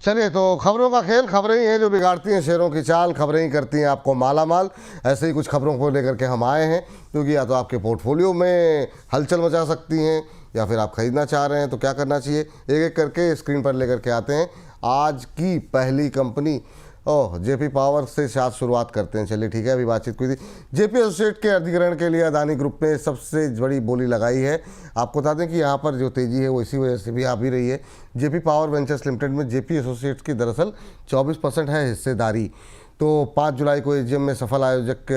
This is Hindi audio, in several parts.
चलिए, तो खबरों का खेल, खबरें ही हैं जो बिगाड़ती हैं शेयरों की चाल, खबरें ही करती हैं आपको माला माल। ऐसे ही कुछ खबरों को लेकर के हम आए हैं, क्योंकि या तो आपके पोर्टफोलियो में हलचल मचा सकती हैं, या फिर आप खरीदना चाह रहे हैं तो क्या करना चाहिए, एक एक करके स्क्रीन पर लेकर के आते हैं। आज की पहली कंपनी, ओह, जेपी पावर से शायद शुरुआत करते हैं। चलिए ठीक है, अभी बातचीत हुई थी। जेपी एसोसिएट के अधिग्रहण के लिए अदानी ग्रुप ने सबसे बड़ी बोली लगाई है। आपको बता दें कि यहाँ पर जो तेज़ी है वो इसी वजह से भी आ भी रही है। जेपी पावर वेंचर्स लिमिटेड में जेपी एसोसिएट्स की दरअसल 24% है हिस्सेदारी। तो 5 जुलाई को एजीएम में सफल आयोजक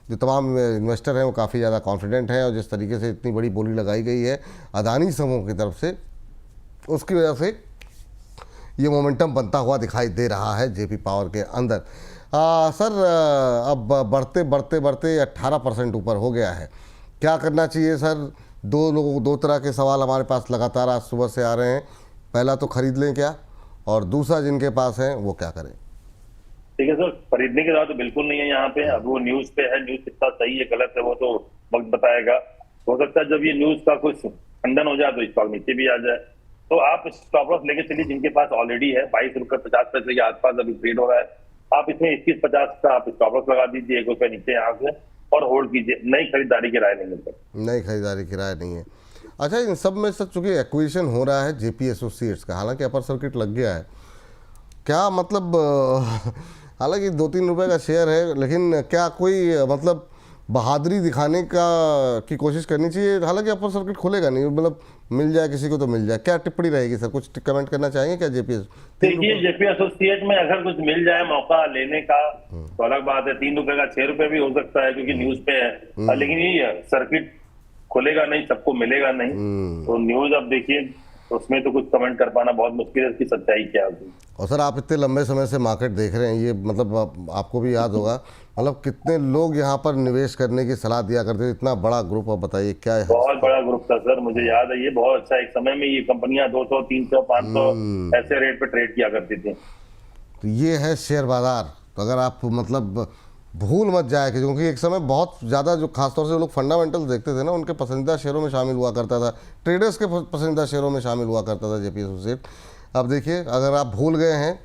जो तमाम इन्वेस्टर हैं वो काफ़ी ज़्यादा कॉन्फिडेंट हैं, और जिस तरीके से इतनी बड़ी बोली लगाई गई है अदानी समूह की तरफ से, उसकी वजह से ये मोमेंटम बनता हुआ दिखाई दे रहा है जेपी पावर के अंदर। सर, अब बढ़ते बढ़ते बढ़ते 18% ऊपर हो गया है। क्या करना चाहिए सर? दो तरह के सवाल हमारे पास लगातार आज सुबह से आ रहे हैं। पहला तो खरीद लें क्या, और दूसरा जिनके पास है वो क्या करें? ठीक है सर, खरीदने की जरूरत तो बिल्कुल नहीं है यहाँ पे। अब वो न्यूज पे है, न्यूज कितना सही है गलत है वो तो वक्त बताएगा। हो सकता है जब ये न्यूज का कुछ खंडन हो जाए तो स्टॉक नीचे भी आ जाए। तो आप स्टॉप लॉस लेके चलिए जिनके पास ऑलरेडी है। 22.50 रुपए के आसपास अभी ट्रेड हो रहा है। आप इसमें 21.50 का आप स्टॉप लॉस लगा दीजिए, 1 रुपए नीचे यहाँ से, और होल्ड कीजिए। नई खरीदारी की राय नहीं मिलती। नई खरीदारी की राय नहीं है। अच्छा, इन सब में सर चूंकि एक्विजिशन हो रहा है जेपी एसोसिएट्स का, हालांकि अपर सर्किट लग गया है, क्या मतलब हालांकि 2-3 रुपए का शेयर है, लेकिन क्या कोई मतलब बहादुरी दिखाने का की कोशिश करनी चाहिए? हालांकि अपर सर्किट खुलेगा नहीं, मतलब मिल जाए किसी को तो मिल जाए। क्या टिप्पणी रहेगी सर, कुछ कमेंट करना चाहेंगे क्या जेपी? देखिए, जेपी एसोसिएट में अगर कुछ मिल जाए मौका लेने का तो अलग बात है। 3 रुपए का 6 रुपए भी हो सकता है, क्योंकि न्यूज पे है। लेकिन ये सर्किट खुलेगा नहीं, सबको मिलेगा नहीं। तो न्यूज अब देखिए, उसमें तो कुछ कमेंट कर पाना बहुत मुश्किल है, इसकी सच्चाई क्या होगी। और सर, आप इतने लंबे समय से मार्केट देख रहे हैं, ये मतलब आपको भी याद होगा, मतलब कितने लोग यहाँ पर निवेश करने की सलाह दिया करते थे। इतना बड़ा ग्रुप, आप बताइए क्या है? बहुत बड़ा ग्रुप था सर, मुझे याद है। ये बहुत अच्छा, एक समय में ये कंपनियां 200, 300, 500 ऐसे रेट पे ट्रेड किया करती थी। तो ये है शेयर बाजार। तो अगर आप मतलब भूल मत जाए कि, क्योंकि एक समय बहुत ज़्यादा जो खासतौर से लोग फंडामेंटल्स देखते थे ना, उनके पसंदीदा शेयरों में शामिल हुआ करता था, ट्रेडर्स के पसंदीदा शेयरों में शामिल हुआ करता था जेपी एसोसिएट। अब देखिए, अगर आप भूल गए हैं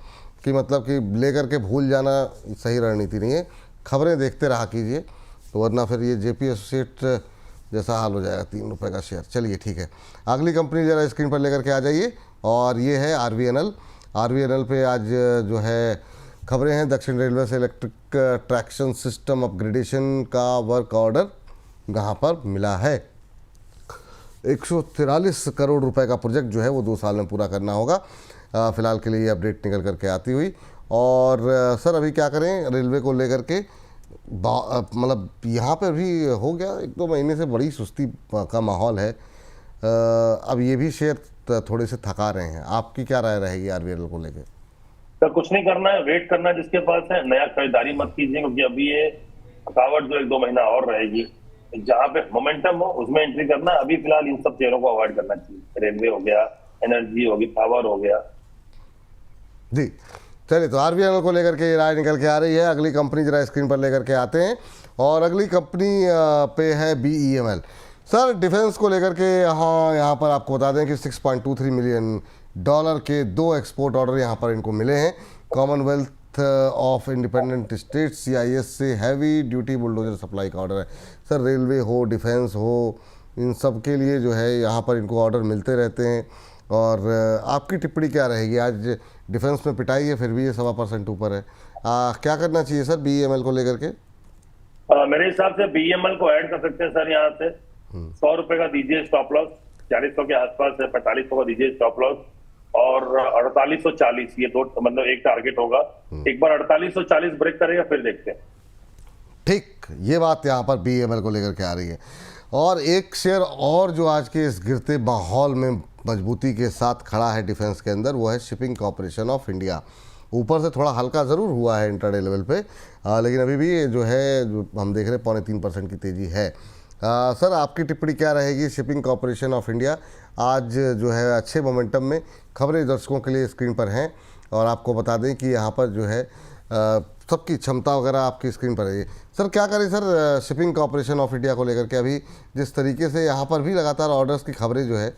कि मतलब कि लेकर के भूल जाना सही रणनीति नहीं है, खबरें देखते रहा कीजिए, तो वरना फिर ये जेपी एसोसिएट जैसा हाल हो जाएगा, 3 रुपये का शेयर। चलिए ठीक है, अगली कंपनी ज़रा स्क्रीन पर लेकर के आ जाइए, और ये है आरवीएनएल। आरवीएनएल पे आज जो है खबरें हैं, दक्षिण रेलवे से इलेक्ट्रिक ट्रैक्शन सिस्टम अपग्रेडेशन का वर्क ऑर्डर यहाँ पर मिला है। 143 करोड़ रुपए का प्रोजेक्ट जो है वो 2 साल में पूरा करना होगा। फिलहाल के लिए ये अपडेट निकल करके आती हुई। और सर, अभी क्या करें रेलवे को लेकर के, मतलब यहाँ पर भी हो गया 1-2 महीने से बड़ी सुस्ती का माहौल है। अब ये भी शेयर थोड़े से थका रहे हैं। आपकी क्या राय रहेगी आरवीएनएल को लेकर? सर, कुछ नहीं करना है, वेट करना है जिसके पास है। नया खरीदारी मत कीजिए, क्योंकि अभी ये थकावट जो 1-2 महीना और रहेगी। जहां पे मोमेंटम हो उसमें एंट्री करना। अभी फिलहाल इन सब शेयरों को अवॉइड करना चाहिए। रेलवे हो गया, एनर्जी होगी, पावर हो गया। जी चलिए, तो आरवीएनएल को लेकर के राय निकल के आ रही है। अगली कंपनी जरा स्क्रीन पर लेकर के आते हैं, और अगली कंपनी पे है बीईएमएल। सर, डिफेंस को लेकर के यहाँ पर आपको बता दें कि $6.23 मिलियन के 2 एक्सपोर्ट ऑर्डर यहाँ पर इनको मिले हैं। Commonwealth of independent states CIS से हैवी ड्यूटी बुलडोजर सप्लाई का ऑर्डर है। सर, रेलवे हो, डिफेंस हो, इन सब के लिए जो है यहाँ पर इनको ऑर्डर मिलते रहते हैं। और आपकी टिप्पणी क्या रहेगी? आज डिफेंस में पिटाई है, फिर भी ये 1.25% ऊपर है। क्या करना चाहिए सर बीईएमएल को लेकर के? मेरे हिसाब से बीईएमएल को ऐड कर सकते हैं सर। यहाँ से 100 रुपए का दीजिए स्टॉप लॉस, 400 के आसपास है, 4500 का दीजिए स्टॉप लॉस, और 4840 ये दो मतलब एक टारगेट होगा। एक बार 4840 ब्रेक करेगा फिर देखते हैं। ठीक, ये बात यहाँ पर बीईएमएल को लेकर के आ रही है। और एक शेयर और जो आज के इस गिरते माहौल में मजबूती के साथ खड़ा है डिफेंस के अंदर, वो है शिपिंग कॉरपोरेशन ऑफ इंडिया। ऊपर से थोड़ा हल्का ज़रूर हुआ है इंट्राडे लेवल पे, लेकिन अभी भी जो है जो हम देख रहे हैं 2.25% की तेज़ी है। सर, आपकी टिप्पणी क्या रहेगी? शिपिंग कॉरपोरेशन ऑफ इंडिया आज जो है अच्छे मोमेंटम में, खबरें दर्शकों के लिए स्क्रीन पर हैं, और आपको बता दें कि यहाँ पर जो है सबकी क्षमता वगैरह आपकी स्क्रीन पर है। सर, क्या करें sir shipping corporation of India को लेकर के? अभी जिस तरीके से यहाँ पर भी लगातार ऑर्डर्स की खबरें जो है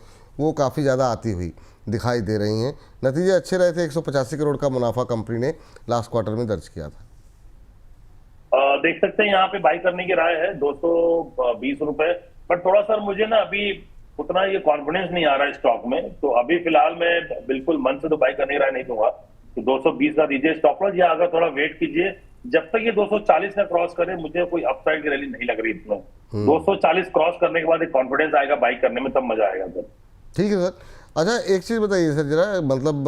वो काफ़ी ज़्यादा आती हुई दिखाई दे रही हैं। नतीजे अच्छे रहे थे, 185 करोड़ का मुनाफा कंपनी ने लास्ट क्वार्टर में दर्ज किया था। देख सकते हैं यहाँ पे बाई करने की राय है 220 रुपए, बट थोड़ा सा मुझे ना अभी उतना ये कॉन्फिडेंस नहीं आ रहा है स्टॉक में, तो अभी फिलहाल मैं बिल्कुल मन से तो बाई करने की राय नहीं दूंगा। तो 220 का दीजिए स्टॉप लॉस, या अगर थोड़ा वेट कीजिए जब तक ये 240 का क्रॉस करे, मुझे कोई अपसाइड की रैली नहीं लग रही इसमें। 240 क्रॉस करने के बाद एक कॉन्फिडेंस आएगा बाई करने में, तब मजा आएगा सर। ठीक है सर। अच्छा, एक चीज़ बताइए सर जरा, मतलब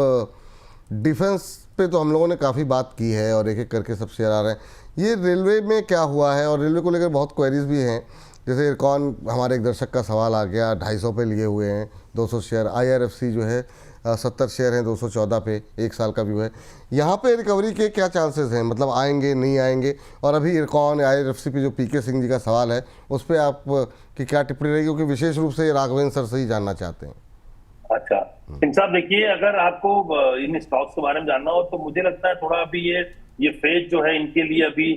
डिफेंस पे तो हम लोगों ने काफ़ी बात की है और एक एक करके सब शेयर आ रहे हैं, ये रेलवे में क्या हुआ है? और रेलवे को लेकर बहुत क्वेरीज भी हैं, जैसे इरकॉन, हमारे एक दर्शक का सवाल आ गया, 250 पे लिए हुए हैं 200 शेयर। IRFC जो है 70 शेयर हैं 214 पे, एक साल का व्यू है। यहाँ पे रिकवरी के क्या चांसेस हैं, मतलब आएंगे नहीं आएंगे? और अभी इरकॉन IRFC पे जो PK सिंह जी का सवाल है, उस पर आप की क्या टिप्पणी रहेगी, क्योंकि विशेष रूप से राघवेंद्र सर से ही जानना चाहते हैं। अच्छा सिंह साहब, देखिए अगर आपको इन स्टॉक्स के बारे में जानना हो तो मुझे लगता है थोड़ा अभी ये फेज जो है इनके लिए अभी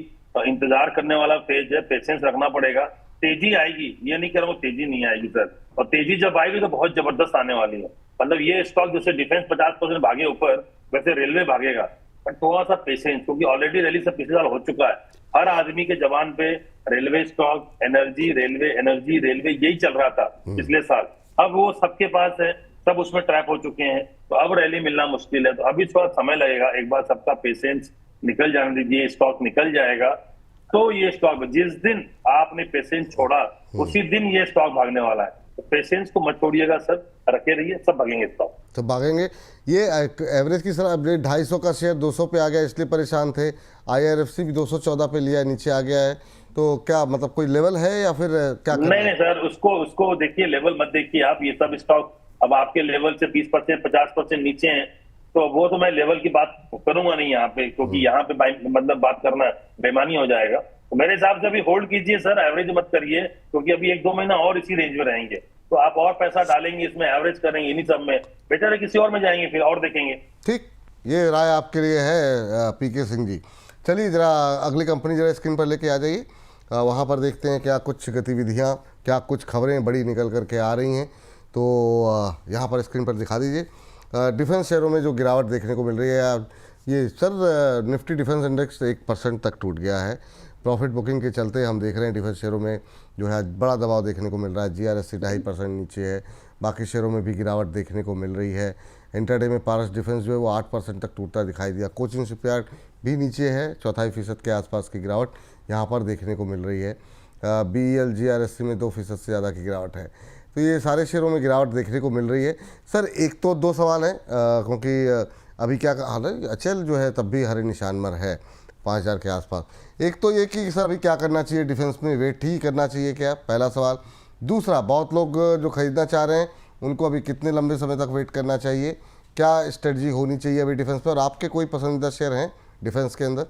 इंतजार करने वाला फेज है, पेशेंस रखना पड़ेगा। तेजी आएगी, ये नहीं कह रहा हूँ तेजी नहीं आएगी सर, और तेजी जब आएगी तो बहुत जबरदस्त आने वाली है। मतलब ये स्टॉक जैसे डिफेंस 50% भागे ऊपर, वैसे रेलवे भागेगा, पर थोड़ा सा पेशेंस, क्योंकि ऑलरेडी रैली सब पिछले साल हो चुका है। हर आदमी के जबान पे रेलवे स्टॉक, एनर्जी रेलवे यही चल रहा था पिछले साल। अब वो सबके पास है, सब उसमें ट्रैप हो चुके हैं, तो अब रैली मिलना मुश्किल है। तो अभी थोड़ा समय लगेगा, एक बार सबका पेशेंस निकल जाने दीजिए, स्टॉक निकल जाएगा। तो ये स्टॉक जिस दिन आपने पेशेंस छोड़ा उसी दिन ये स्टॉक भागने वाला है। तो पेशेंस को मत छोड़िएगा सर, रखे रहिए, सब भागेंगे स्टॉक, सब भागेंगे। ये एवरेज की सर अपडेट 250 का शेयर 200 पे आ गया, इसलिए परेशान थे। IRFC भी 214 पे लिया, नीचे आ गया है, तो क्या मतलब कोई लेवल है या फिर क्या? नहीं सर, उसको देखिए, लेवल मत देखिए आप। ये सब स्टॉक अब आपके लेवल से 20% 50% नीचे हैं, तो वो तो मैं लेवल की बात करूंगा नहीं यहाँ पे, क्योंकि यहाँ पे मतलब बात करना बेईमानी हो जाएगा। तो मेरे हिसाब से अभी होल्ड कीजिए सर, एवरेज मत करिए, क्योंकि अभी 1-2 महीना और इसी रेंज में रहेंगे, तो आप और पैसा डालेंगे इसमें, एवरेज करेंगे इन्हीं सब में, बेटर है किसी और में जाएंगे फिर और देखेंगे। ठीक, ये राय आपके लिए है PK सिंह जी। चलिए जरा अगली कंपनी जरा स्क्रीन पर लेके आ जाइए, वहाँ पर देखते हैं क्या कुछ गतिविधियाँ, क्या कुछ खबरें बड़ी निकल करके आ रही हैं, तो यहाँ पर स्क्रीन पर दिखा दीजिए। डिफेंस शेयरों में जो गिरावट देखने को मिल रही है, ये सर निफ्टी डिफेंस इंडेक्स 1% तक टूट गया है। प्रॉफिट बुकिंग के चलते हम देख रहे हैं डिफेंस शेयरों में जो है बड़ा दबाव देखने को मिल रहा है। GRSC 2.5% नीचे है, बाकी शेयरों में भी गिरावट देखने को मिल रही है। इंटरडे में पारस डिफेंस जो है वो 8% तक टूटता दिखाई दिया। कोचिन शिपयार्ड भी नीचे है, 0.25% के आसपास की गिरावट यहाँ पर देखने को मिल रही है। BEL GRSC में 2% से ज़्यादा की गिरावट है। तो ये सारे शेयरों में गिरावट देखने को मिल रही है। सर एक तो 2 सवाल हैं, क्योंकि अभी क्या हाल है, HL जो है तब भी हरे निशान पर है 5000 के आसपास। एक तो ये कि सर अभी क्या करना चाहिए डिफेंस में, वेट ही करना चाहिए क्या, पहला सवाल। दूसरा, बहुत लोग जो खरीदना चाह रहे हैं उनको अभी कितने लंबे समय तक वेट करना चाहिए, क्या स्ट्रेटजी होनी चाहिए अभी डिफेंस पे, और आपके कोई पसंदीदा शेयर हैं डिफेंस के अंदर?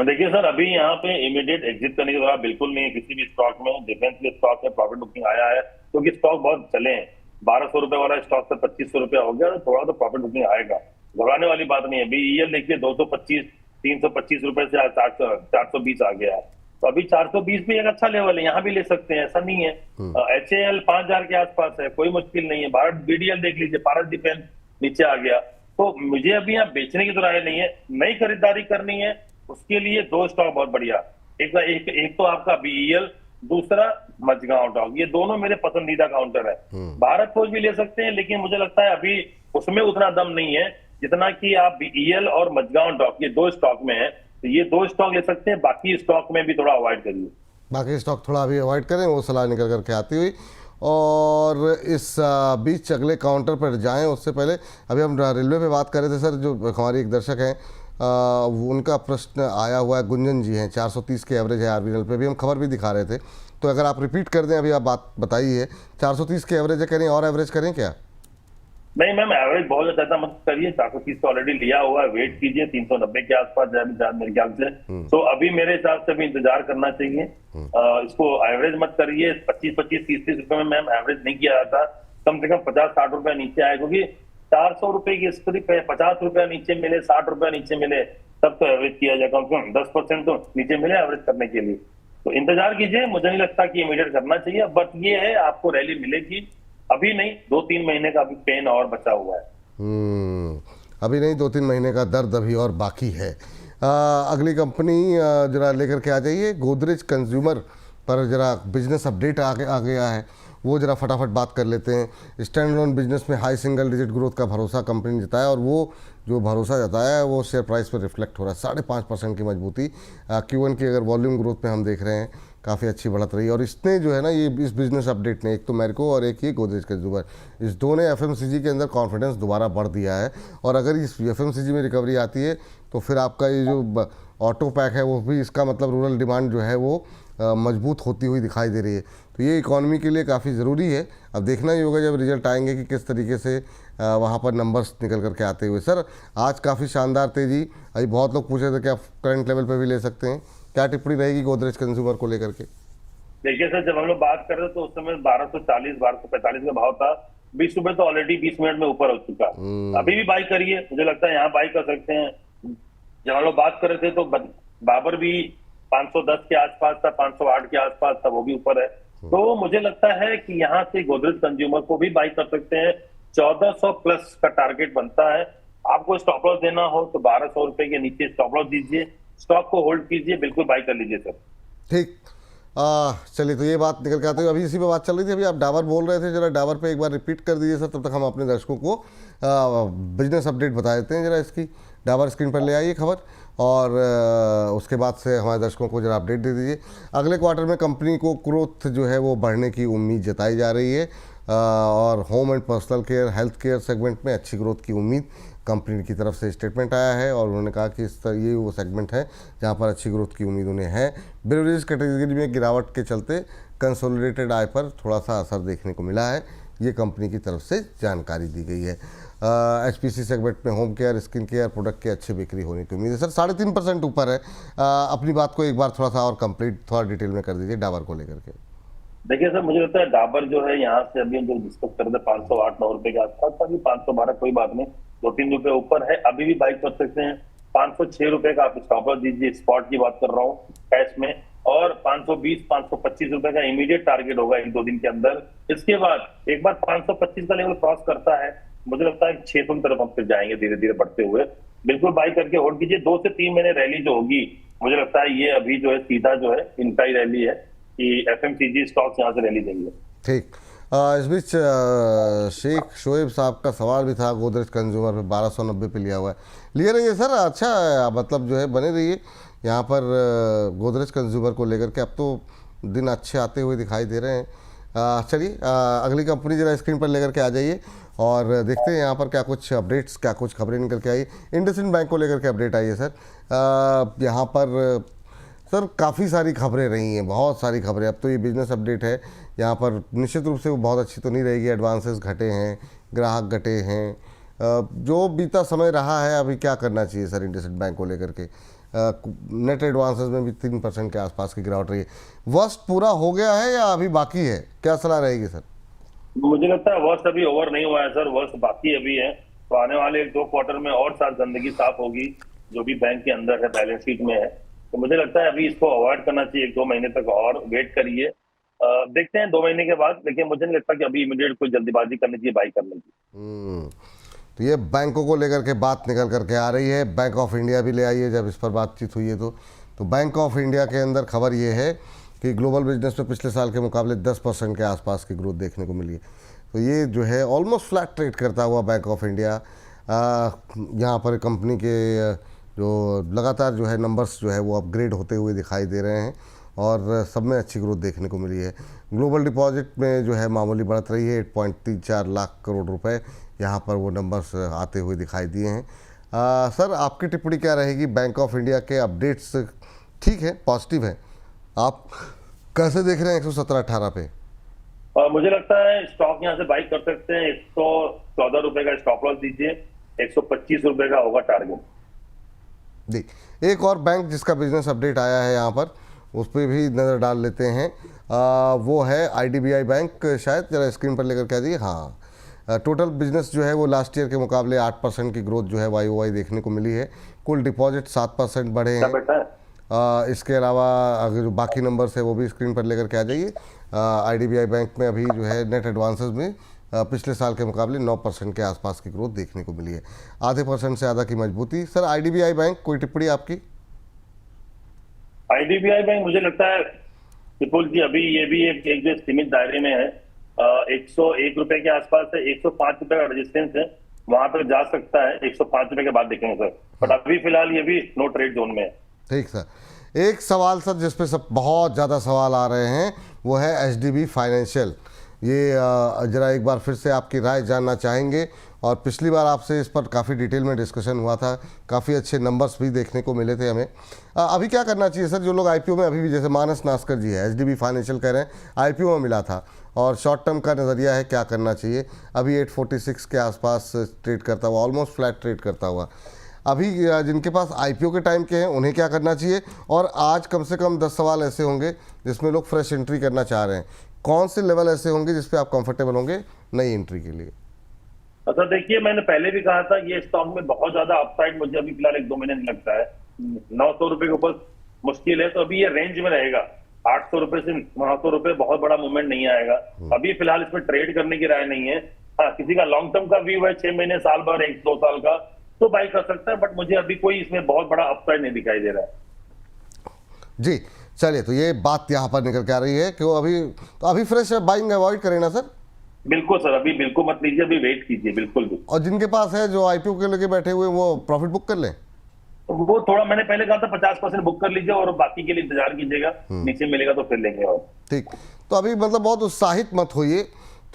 देखिए सर, अभी यहाँ पे इमीडिएट एग्जिट करने की जरूरत बिल्कुल नहीं है किसी भी स्टॉक में। डिफेंस के स्टॉक में प्रॉफिट बुकिंग आया है, क्योंकि स्टॉक बहुत चले हैं। 1200 रुपए वाला स्टॉक से 2500 रुपया हो गया, तो थोड़ा तो प्रॉफिट बुकिंग आएगा, घबराने वाली बात नहीं है। BEL देखिए 225 325 रुपए से 420 आ गया है, तो अभी 420 भी एक अच्छा लेवल है, यहाँ भी ले सकते हैं, ऐसा नहीं है। HAL 5000 के आसपास है, कोई मुश्किल नहीं है। भारत BDL देख लीजिए, भारत डिफेंस नीचे आ गया। तो मुझे अभी यहाँ बेचने की तो राय नहीं है, नई खरीदारी करनी है उसके लिए 2 स्टॉक बहुत बढ़िया। एक तो आपका BEL, दूसरा मझगांव डॉक, ये दोनों मेरे पसंदीदा काउंटर है। भारत फौज भी ले सकते हैं, लेकिन मुझे लगता है अभी उसमें उतना दम नहीं है जितना कि आप BEL और मझगांव डॉक, ये 2 स्टॉक में है, तो ये 2 स्टॉक ले सकते हैं। बाकी स्टॉक में भी थोड़ा अवॉइड करिए, बाकी स्टॉक थोड़ा अभी अवॉइड करें, वो सलाह निकल करके आती हुई। और इस बीच अगले काउंटर पर जाएं उससे पहले अभी हम रेलवे पे बात कर रहे थे सर, जो हमारे एक दर्शक हैं उनका प्रश्न आया हुआ है, गुंजन जी हैं, 430 के एवरेज है आरबीएल पे, अभी हम खबर भी दिखा रहे थे, तो अगर आप रिपीट कर दें, अभी आप बात बताइए। 430 के एवरेज है, करें और एवरेज करें क्या? नहीं मैम, एवरेज बहुत ज्यादा मत करिए, 430 तो ऑलरेडी लिया हुआ है, वेट कीजिए 390 के आसपास जाए मेरे ख्याल से। तो अभी मेरे हिसाब से भी इंतजार करना चाहिए, इसको एवरेज मत करिए। 25-25 30 रुपए में मैम एवरेज नहीं किया जाता, कम से कम 50-60 रुपए नीचे आए, क्योंकि 400 रुपए की स्क्रिप है, 50 रुपया नीचे मिले, 60 रुपया नीचे मिले, तब तो एवरेज किया जाए, कम से कम 10% तो नीचे मिले एवरेज करने के लिए। तो इंतजार कीजिए, मुझे नहीं लगता कि इमीडिएट करना चाहिए, बट ये है आपको रैली मिलेगी। अभी नहीं, 2-3 महीने का अभी पेन और बचा हुआ है। अभी नहीं, 2-3 महीने का दर्द अभी और बाकी है। अगली कंपनी जरा लेकर के आ जाइए। गोदरेज कंज्यूमर पर जरा बिजनेस अपडेट आ गया है, वो जरा फटाफट बात कर लेते हैं। स्टैंड अलोन बिजनेस में हाई सिंगल डिजिट ग्रोथ का भरोसा कंपनी ने जताया, और वो जो भरोसा जताया है वो शेयर प्राइस पर रिफ्लेक्ट हो रहा है। 5.5% की मजबूती Q1 की अगर वॉल्यूम ग्रोथ में हम देख रहे हैं, काफ़ी अच्छी बढ़त रही। और इसने जो है ना, ये इस बिजनेस अपडेट ने, एक तो मैरिको और एक ये गोदरेज कंज्यूमर, इस दो ने FMCG के अंदर कॉन्फिडेंस दोबारा बढ़ दिया है। और अगर इस FMCG में रिकवरी आती है तो फिर आपका ये जो ऑटो पैक है वो भी, इसका मतलब रूरल डिमांड जो है वो मजबूत होती हुई दिखाई दे रही है। तो ये इकॉनमी के लिए काफ़ी ज़रूरी है। अब देखना ही होगा जब रिजल्ट आएंगे कि किस तरीके से वहाँ पर नंबर्स निकल करके आते हुए। सर आज काफ़ी शानदार तेज़ी, अभी बहुत लोग पूछ रहे थे कि आप करंट लेवल पे भी ले सकते हैं, क्या टिप्पणी रहेगी गोदरेज कंज्यूमर को लेकर के? देखिए सर, जब हम लोग बात कर रहे थे तो उस समय 1240 1245 का भाव था। 20 रुपए तो ऑलरेडी 20 मिनट में ऊपर हो चुका। अभी भी बाई करिए, मुझे लगता है यहाँ बाई कर सकते हैं। जब हम लोग बात कर रहे थे तो बाबर भी 510 के आसपास था, 508 के आसपास था, वो भी ऊपर है। तो मुझे लगता है कि यहाँ से गोदरेज कंज्यूमर को भी बाई कर सकते हैं। 1400 प्लस का टारगेट बनता है। आपको स्टॉप लॉस देना हो तो 1200 रुपए के नीचे स्टॉप लॉस दीजिए, स्टॉक को होल्ड कीजिए, बिल्कुल बाई कर लीजिए सर। ठीक, चलिए, तो ये बात निकल के आते हुए अभी इसी पे बात चल रही थी। अभी आप डाबर बोल रहे थे, जरा डाबर पे एक बार रिपीट कर दीजिए सर, तब तक हम अपने दर्शकों को बिजनेस अपडेट बता देते हैं। जरा इसकी डाबर स्क्रीन पर ले आइए खबर, और उसके बाद से हमारे दर्शकों को जरा अपडेट दे दीजिए। अगले क्वार्टर में कंपनी को ग्रोथ जो है वो बढ़ने की उम्मीद जताई जा रही है, और home and personal care, health care segment में अच्छी ग्रोथ की उम्मीद कंपनी की तरफ से स्टेटमेंट आया है। और उन्होंने कहा कि ये वो सेगमेंट है जहां पर अच्छी ग्रोथ की उम्मीद उन्हें है। बेवरेज कैटेगरी में गिरावट के चलते कंसोलिडेटेड आय पर थोड़ा सा असर देखने को मिला है, ये कंपनी की तरफ से जानकारी दी गई है। HPC सेगमेंट में home care, skin care product की अच्छी बिक्री होने की उम्मीद है। सर 3.5% ऊपर है। अपनी बात को एक बार थोड़ा सा और कंप्लीट, थोड़ा डिटेल में कर दीजिए डाबर को लेकर के। देखिए सर, मुझे लगता है डाबर जो है यहाँ से अभी हम जो डिस्कस कर रहे थे 508-9 रुपए के आसपास था, अभी 512, कोई बात नहीं, 2-3 रुपए ऊपर है, अभी भी बाई कर सकते हैं। 506 रुपए का आप स्टॉप लॉस दीजिए, स्पॉट की बात कर रहा हूँ कैश में। और 520-525 रुपए का इमीडिएट टारगेट होगा 1-2 दिन के अंदर। इसके बाद एक बार 525 का लेवल क्रॉस करता है, मुझे लगता है 600 की तरफ हम फिर जाएंगे धीरे धीरे बढ़ते हुए। बिल्कुल बाई करके होल्ड कीजिए। 2 से 3 महीने रैली जो होगी, मुझे लगता है ये अभी जो है सीधा जो है इनका ही रैली है कि FMCG स्टॉक्स यहाँ से रैली देंगे। ठीक। इस बीच शेख शोएब साहब का सवाल भी था, गोदरेज कंज्यूमर पे 1290 पे लिया हुआ है, लिए रहिए सर, अच्छा है, मतलब जो है बने रहिए यहाँ पर गोदरेज कंज्यूमर को लेकर के। अब तो दिन अच्छे आते हुए दिखाई दे रहे हैं। चलिए अगली कंपनी जरा स्क्रीन पर लेकर के आ जाइए, और देखते हैं यहाँ पर क्या कुछ अपडेट्स, क्या कुछ खबरें निकल के आई। इंडसइंड बैंक को लेकर के अपडेट आई है सर। यहाँ पर सर काफ़ी सारी खबरें रही हैं, बहुत सारी खबरें। अब तो ये बिजनेस अपडेट है, यहाँ पर निश्चित रूप से वो बहुत अच्छी तो नहीं रहेगी। एडवांसेस घटे हैं, ग्राहक घटे हैं, जो बीता समय रहा है, अभी क्या करना चाहिए सर इंडसइंड बैंक को लेकर के? नेट एडवांसेस में भी 3% के आसपास की गिरावट रही है। वर्स्ट पूरा हो गया है या अभी बाकी है, क्या सलाह रहेगी सर? मुझे लगता है वर्स्ट अभी ओवर नहीं हुआ है सर, वर्स्ट बाकी अभी है। तो आने वाले 1-2 क्वार्टर में और साथ गंदगी साफ होगी जो भी बैंक के अंदर है, बैलेंस शीट में है। तो मुझे लगता है अभी इसको अवॉइड करना चाहिए, 1-2 महीने तक और वेट करिए। देखते हैं 2 महीने के बाद, लेकिन मुझे नहीं लगता कि अभी इमीडिएट कोई जल्दीबाजी करनी चाहिए बाई करने की। तो ये बैंकों को लेकर के बात निकल करके आ रही है। बैंक ऑफ इंडिया भी ले आई है, जब इस पर बातचीत हुई है तो बैंक ऑफ इंडिया के अंदर खबर ये है कि ग्लोबल बिजनेस में पिछले साल के मुकाबले 10% के आसपास की ग्रोथ देखने को मिली है। तो ये जो है ऑलमोस्ट फ्लैट ट्रेड करता हुआ बैंक ऑफ इंडिया, यहाँ पर कंपनी के जो लगातार जो है नंबर्स जो है वो अपग्रेड होते हुए दिखाई दे रहे हैं, और सब में अच्छी ग्रोथ देखने को मिली है। ग्लोबल डिपॉजिट में जो है मामूली बढ़त रही है, 8.34 लाख करोड़ रुपए यहाँ पर वो नंबर्स आते हुए दिखाई दिए हैं। सर आपकी टिप्पणी क्या रहेगी? बैंक ऑफ इंडिया के अपडेट्स ठीक है, पॉजिटिव है, आप कैसे देख रहे हैं 117-18 पे? मुझे लगता है स्टॉक यहाँ से बाई कर सकते हैं। 114 रुपए का स्टॉप लॉस दीजिए, 125 रुपए का होगा टारगेट जी। एक और बैंक जिसका बिजनेस अपडेट आया है यहाँ पर, उस पर भी नज़र डाल लेते हैं। वो है IDBI बैंक, शायद जरा स्क्रीन पर लेकर के आ जाइए। हाँ, टोटल बिजनेस जो है वो लास्ट ईयर के मुकाबले 8% की ग्रोथ जो है YOY देखने को मिली है। कुल डिपॉजिट 7% बढ़े हैं। इसके अलावा अगर जो बाकी नंबर्स है वो भी स्क्रीन पर लेकर के आ जाइए। IDBI बैंक में अभी जो है नेट एडवांसेस में पिछले साल के मुकाबले 9% के आसपास की ग्रोथ देखने को मिली है, आधे % से ज़्यादा की मजबूती। सर आईडीबीआई बैंक, कोई टिप्पणी आपकी? आईडीबीआई बैंक मुझे लगता है विपुल जी अभी ये भी एक जो सीमित दायरे में है, 101 रुपए के आसपास है, 105 रुपए का रेजिस्टेंस है, वहां पर जा सकता है। 105 रुपए के बाद देखेंगे सर, बट अभी फिलहाल ये भी नो ट्रेड जोन में है। ठीक सर, एक सवाल सर जिस पे सब बहुत ज़्यादा सवाल आ रहे हैं वो है एचडीबी फाइनेंशियल। ये ज़रा एक बार फिर से आपकी राय जानना चाहेंगे, और पिछली बार आपसे इस पर काफ़ी डिटेल में डिस्कशन हुआ था, काफ़ी अच्छे नंबर्स भी देखने को मिले थे हमें। अभी क्या करना चाहिए सर, जो लोग आईपीओ में अभी भी, जैसे मानस नास्कर जी है एचडीबी फाइनेंशियल कह रहे हैं आईपीओ में मिला था और शॉर्ट टर्म का नज़रिया है, क्या करना चाहिए? अभी 846 के आसपास ट्रेड करता हुआ, ऑलमोस्ट फ्लैट ट्रेड करता हुआ। अभी जिनके पास आईपीओ के टाइम के हैं उन्हें क्या करना चाहिए? और आज कम से कम 10 सवाल ऐसे होंगे जिसमें लोग फ्रेश एंट्री करना चाह रहे हैं, कौन से लेवल ऐसे होंगे जिस पे आप कंफर्टेबल होंगे नई एंट्री के लिए? अच्छा देखिए, मैंने पहले भी कहा था ये स्टॉक में बहुत ज्यादा अपसाइड मुझे अभी फिलहाल 1-2 महीने नहीं लगता है। 900 रुपए के ऊपर मुश्किल है, तो अभी ये रेंज में रहेगा। 800 रुपए से 900 रुपए बहुत बड़ा मूवमेंट नहीं आएगा। अभी फिलहाल इसमें ट्रेड करने की राय नहीं है। हाँ, किसी का लॉन्ग टर्म का व्यू है 6 महीने, साल भर, 1-2 साल का, तो बाई कर सकता है, बट मुझे अभी कोई इसमें बहुत बड़ा अपसाइड नहीं दिखाई दे रहा है। जी चलिए, तो ये बात यहाँ पर निकल के आ रही है कि वो अभी फ्रेश बाइंग अवॉइड करें ना सर? बिल्कुल सर, अभी बिल्कुल मत लीजिए, अभी वेट कीजिए बिल्कुल भी। और जिनके पास है, जो आईपीओ के लेके बैठे हुए, वो प्रॉफिट बुक कर लें? वो थोड़ा मैंने पहले कहा था 50% बुक कर लीजिए और बाकी के लिए इंतजार कीजिएगा, नीचे मिलेगा तो फिर लेंगे। और ठीक, तो अभी मतलब बहुत उत्साहित मत होइए,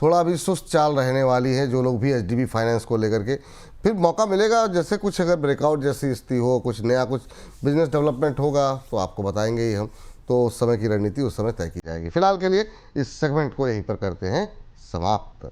थोड़ा अभी सुस्त चाल रहने वाली है जो लोग भी एचडीबी फाइनेंस को लेकर के, फिर मौका मिलेगा। जैसे कुछ अगर ब्रेकआउट जैसी स्थिति हो, कुछ नया, कुछ बिजनेस डेवलपमेंट होगा तो आपको बताएंगे ही हम, तो उस समय की रणनीति उस समय तय की जाएगी। फिलहाल के लिए इस सेगमेंट को यहीं पर करते हैं समाप्त।